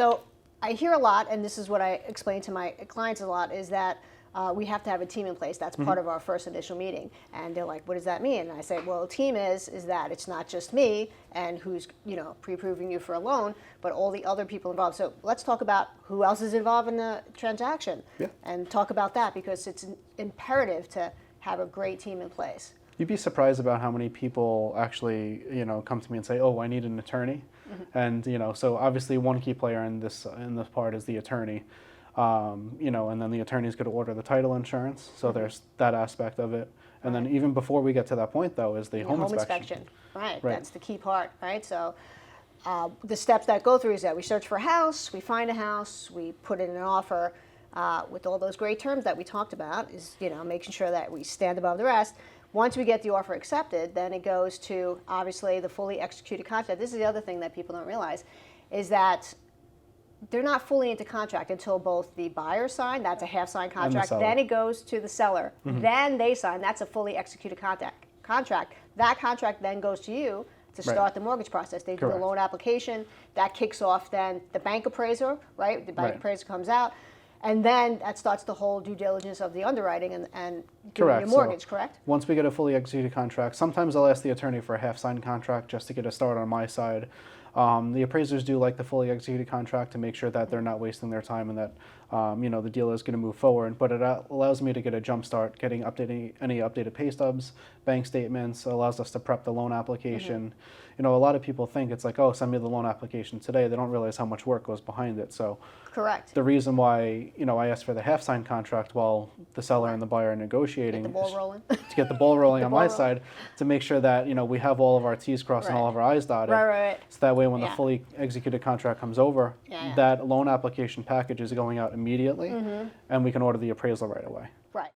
So I hear a lot, and this is what I explain to my clients a lot, is that we have to have a team in place. That's part of our first initial meeting. And they're like, what does that mean? And I say, well, a team is that it's not just me and who's, pre-approving you for a loan, but all the other people involved. So let's talk about who else is involved in the transaction and talk about that, because it's imperative to have a great team in place. You'd be surprised about how many people actually, come to me and say, "Oh, I need an attorney," and so obviously one key player in this part is the attorney, and then the attorney is going to order the title insurance. So there's that aspect of it, and then even before we get to that point, though, is the home inspection. Right, that's the key part, right? So the steps that go through is that we search for a house, we find a house, we put in an offer. With all those great terms that we talked about, is making sure that we stand above the rest. Once we get the offer accepted, then it goes to obviously the fully executed contract. This is the other thing that people don't realize, is that they're not fully into contract until both the buyer sign, that's a half signed contract, then it goes to the seller, then they sign, that's a fully executed contract. That contract then goes to you to start the mortgage process. They do the loan application, that kicks off then the bank appraiser, right? The bank appraiser comes out. And then that starts the whole due diligence of the underwriting and doing your mortgage, correct? Once we get a fully executed contract, sometimes I'll ask the attorney for a half-signed contract just to get a start on my side. The appraisers do like the fully executed contract to make sure that they're not wasting their time and that the deal is going to move forward. But it allows me to get a jump start, getting any updated pay stubs, bank statements. It allows us to prep the loan application. A lot of people think it's like, oh, send me the loan application today. They don't realize how much work goes behind it. So correct. The reason why I asked for the half-signed contract while the seller and the buyer are negotiating, get the ball rolling. To get the ball rolling on my side, to make sure that we have all of our T's crossed and all of our I's dotted. Right. So that way, when the fully executed contract comes over, that loan application package is going out immediately, and we can order the appraisal right away. Right.